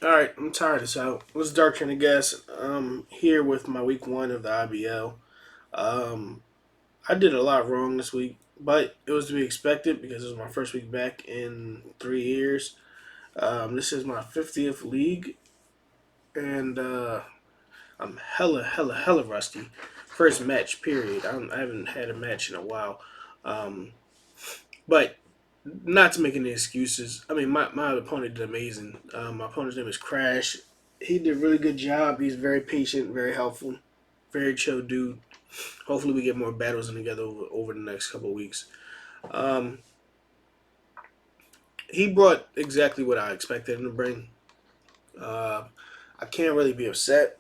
Alright, I'm tired as hell. It's dark trying to guess. Here with my week one of the IBL. Um, I did a lot wrong this week, but it was to be expected because it was my first week back in 3 years. This is my 50th league, and I'm hella rusty. First match, period. I haven't had a match in a while. Um, but not to make any excuses. I mean, my opponent did amazing. My opponent's name is Crash. He did a really good job. He's very patient, very helpful, very chill dude. Hopefully, we get more battles in together over the next couple of weeks. Um, he brought exactly what I expected him to bring. Uh, I can't really be upset.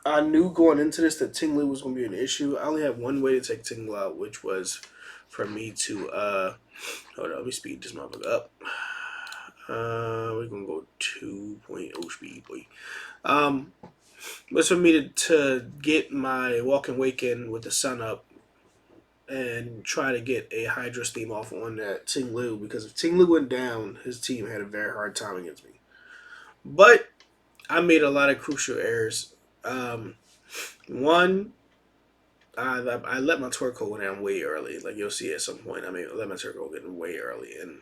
I knew going into this that Tinglu was going to be an issue. I only had one way to take Tinglu out, which was for me to hold on, let me speed this motherfucker up. We're gonna go 2.0 speed, boy. Um, was for me to get my walk and wake in with the sun up and try to get a Hydra steam off on that Ting Lu because if Ting Lu went down, his team had a very hard time against me. But I made a lot of crucial errors. One, I let my Torque go down way early. Like you'll see at some point, I let my Torque go get way early, and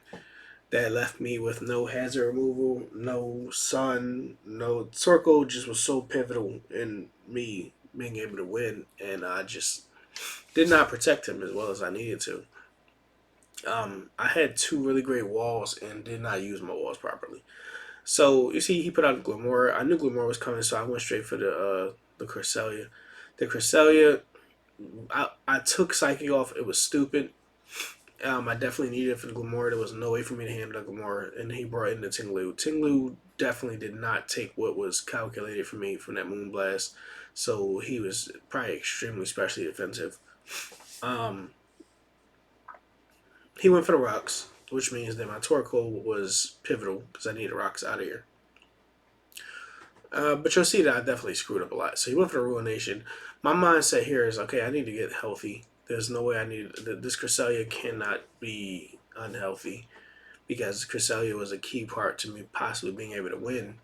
that left me with no hazard removal, no sun, no circle. Just was so pivotal in me being able to win, and I just did not protect him as well as I needed to. I had two really great walls and did not use my walls properly. So you see, he put out Glamora. I knew Glamora was coming, so I went straight for the Cresselia. The Cresselia, I took Psyche off. It was stupid. I definitely needed it for the Glamora. There was no way for me to handle the Glamora, and he brought in the Tinglu. Tinglu definitely did not take what was calculated for me from that Moonblast, so he was probably extremely specially defensive. Um, he went for the rocks, which means that my Torkoal was pivotal because I needed rocks out of here. But you'll see that I definitely screwed up a lot. So he went for the Ruination. My mindset here is okay. I need to get healthy. There's no way I need this Cresselia cannot be unhealthy because Cresselia was a key part to me possibly being able to win.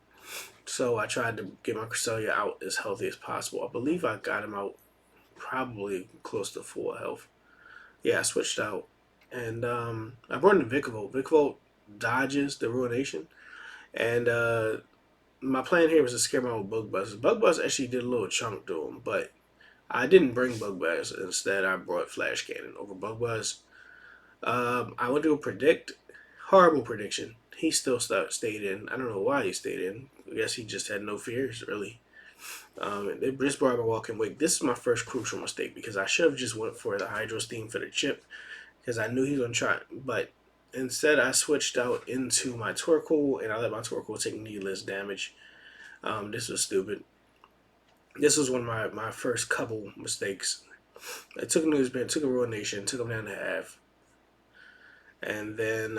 So I tried to get my Cresselia out as healthy as possible. I believe I got him out probably close to full health. Yeah, I switched out. And I brought in Vikavolt. Vikavolt dodges the Ruination. And my plan here was to scare him out with Bug Buzz. Bug Buzz actually did a little chunk to him, but I didn't bring Bug Buzz. Instead, I brought Flash Cannon over Bug Buzz. I went to predict. Horrible prediction. He still stayed in. I don't know why he stayed in. I guess he just had no fears, really. They just brought my walking wake. This is my first crucial mistake because I should have just went for the Hydro Steam for the chip because I knew he was going to try. But instead, I switched out into my Torkoal and I let my Torkoal take needless damage. This was stupid. This was one of my first couple mistakes. I took a Newsman, took a Ruination, took him down to half. And then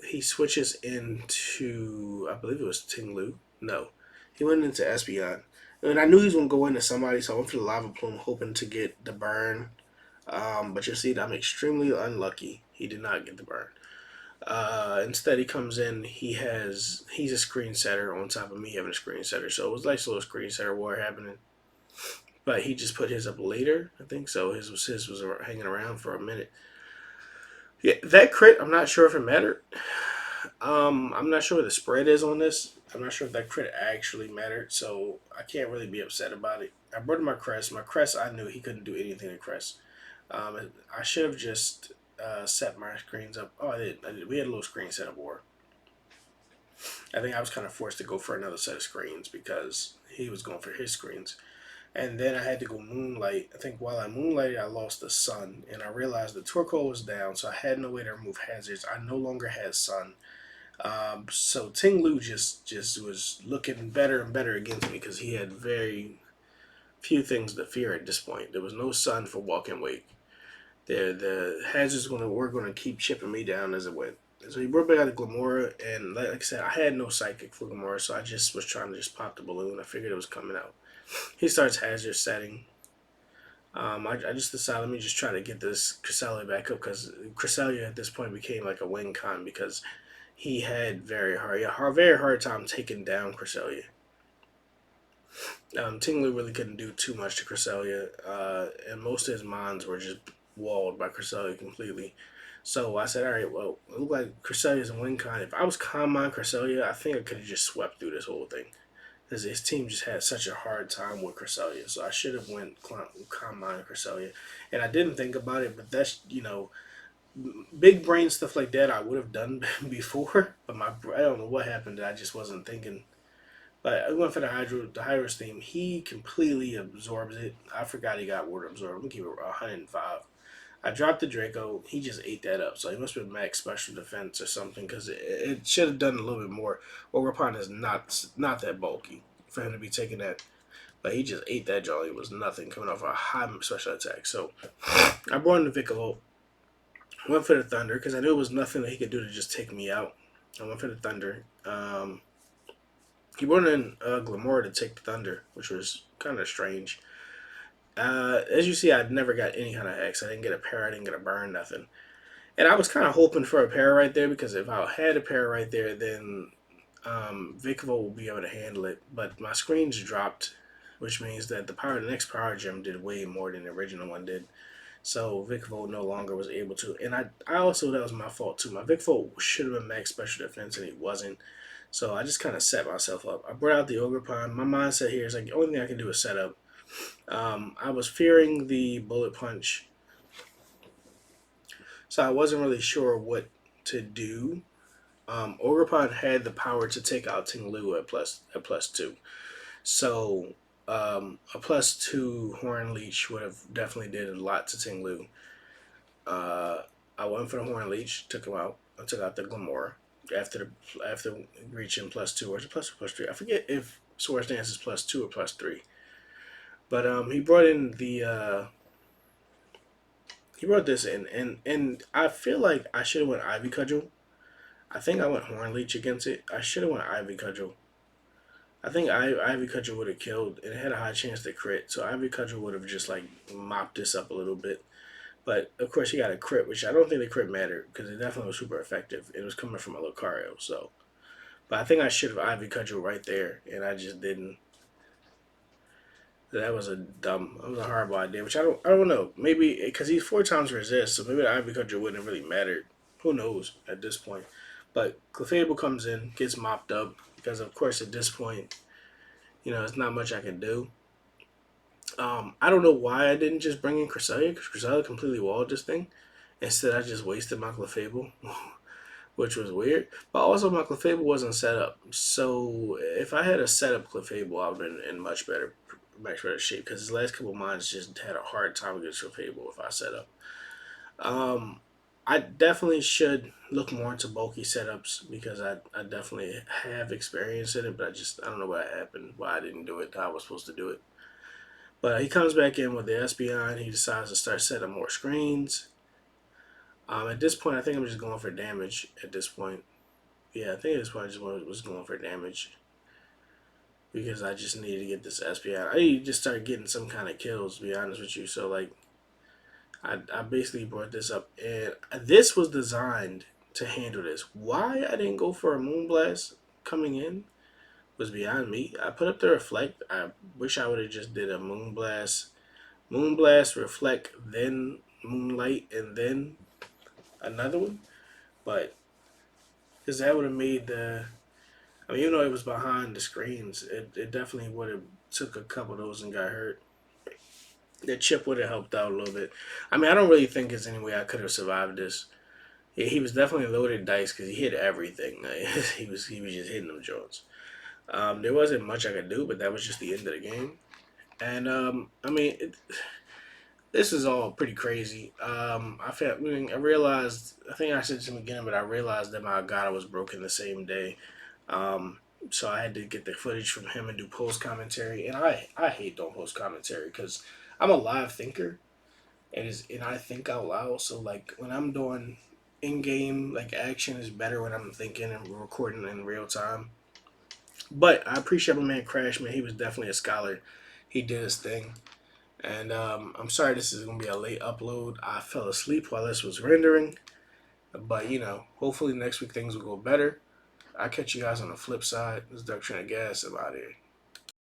he switches into, I believe it was Tinglu. No, he went into Espeon. And I knew he was going to go into somebody, so I went for the Lava Plume, hoping to get the burn. But you see, I'm extremely unlucky. He did not get the burn. Instead, he comes in. He's a screen setter on top of me having a screen setter, so it was like a little screen setter war happening. But he just put his up later, I think so. His was hanging around for a minute. Yeah, that crit, I'm not sure if it mattered. I'm not sure what the spread is on this. I'm not sure if that crit actually mattered, so I can't really be upset about it. I brought my crest. My crest, I knew he couldn't do anything to crest. I should have just set my screens up. Oh, I did. We had a little screen setup war. I think I was kind of forced to go for another set of screens because he was going for his screens. And then I had to go Moonlight. I think while I Moonlighted, I lost the Sun. And I realized the Turquoise was down, so I had no way to remove hazards. I no longer had Sun. So Ting Lu just was looking better and better against me because he had very few things to fear at this point. There was no Sun for Walk and Wake. The hazards were gonna keep chipping me down as it went. So he brought back out the Glamora, and like I said, I had no psychic for Glamora, so I just was trying to just pop the balloon. I figured it was coming out. He starts hazard setting. I just decided let me just try to get this Cresselia back up because Cresselia at this point became like a win con because he had very hard time taking down Cresselia. Ting Lu really couldn't do too much to Cresselia, and most of his mons were just walled by Cresselia completely. So I said, all right, well, it looked like Cresselia's a win con. If I was Common Cresselia, I think I could have just swept through this whole thing. Because his team just had such a hard time with Cresselia. So I should have went Common Cresselia. And I didn't think about it, but that's, big brain stuff like that I would have done before. But I don't know what happened. I just wasn't thinking. But I went for the Hydra's theme. He completely absorbs it. I forgot he got water absorbed. I'm gonna keep it 105. I dropped the Draco. He just ate that up. So he must have been max special defense or something because it should have done a little bit more. Ogerpon is not that bulky for him to be taking that. But he just ate that jolly. It was nothing coming off a high special attack. So I brought in the Vicolo. Went for the Thunder because I knew it was nothing that he could do to just take me out. I went for the Thunder. He brought in Glamora to take the Thunder, which was kind of strange. As you see, I never got any kind of X. I didn't get a pair. I didn't get a burn. Nothing. And I was kind of hoping for a pair right there because if I had a pair right there, then Vikvo will be able to handle it. But my screens dropped, which means that the next power gem did way more than the original one did. So Vikvo no longer was able to. And I also, that was my fault too. My Vikvo should have been max special defense and he wasn't. So I just kind of set myself up. I brought out the Ogerpon. My mindset here is like the only thing I can do is set up. I was fearing the Bullet Punch, so I wasn't really sure what to do. Ogerpon had the power to take out Ting Lu at plus two. So a plus two Horn Leech would have definitely did a lot to Ting Lu. I went for the Horn Leech, took him out. I took out the Glamora after reaching plus two or plus three. I forget if Swords Dance is plus two or plus three. But he brought in he brought this in, and I feel like I should have went Ivy Cudgel. I think I went Horn Leech against it. I should have went Ivy Cudgel. I think Ivy Cudgel would have killed, and it had a high chance to crit. So Ivy Cudgel would have just like mopped this up a little bit. But of course, he got a crit, which I don't think the crit mattered because it definitely was super effective. It was coming from a Lucario, so. But I think I should have Ivy Cudgel right there, and I just didn't. That was a horrible idea. Which I don't know. Maybe because he's four times resist, so maybe the Ivy Cudgel wouldn't have really mattered. Who knows at this point? But Clefable comes in, gets mopped up because of course at this point, there's not much I can do. I don't know why I didn't just bring in Cresselia because Cresselia completely walled this thing. Instead, I just wasted my Clefable, which was weird. But also, my Clefable wasn't set up. So, if I had a set up Clefable, I would have been in much better shape because his last couple of mines just had a hard time against Clefable if I set up. I definitely should look more into bulky setups because I definitely have experience in it, but I don't know what happened, why I didn't do it, how I was supposed to do it. But he comes back in with the Espeon. He decides to start setting more screens. At this point, I think I'm just going for damage. At this point, yeah, I think at this point I just was going for damage because I just needed to get this Espeon. I need to just start getting some kind of kills. To be honest with you, so like, I basically brought this up, and this was designed to handle this. Why I didn't go for a Moonblast coming in was beyond me. I put up the Reflect. I wish I would have just did a Moonblast, Reflect, then Moonlight, and then another one. But because that would have made even though it was behind the screens, it definitely would have took a couple of those and got hurt. The chip would have helped out a little bit. I don't really think there's any way I could have survived this. Yeah, he was definitely loaded dice because he hit everything. he was just hitting them Jones. There wasn't much I could do, but that was just the end of the game. And this is all pretty crazy. I realized. I think I said this in the beginning, but I realized that my Agata was broken the same day. Um, so I had to get the footage from him and do post commentary. And I hate doing post commentary because I'm a live thinker, and I think out loud. So like when I'm doing in game like action is better when I'm thinking and recording in real time. But I appreciate my man Crash, man. He was definitely a scholar. He did his thing. And I'm sorry this is going to be a late upload. I fell asleep while this was rendering. But hopefully next week things will go better. I'll catch you guys on the flip side. This is Doug Trent Gas about here.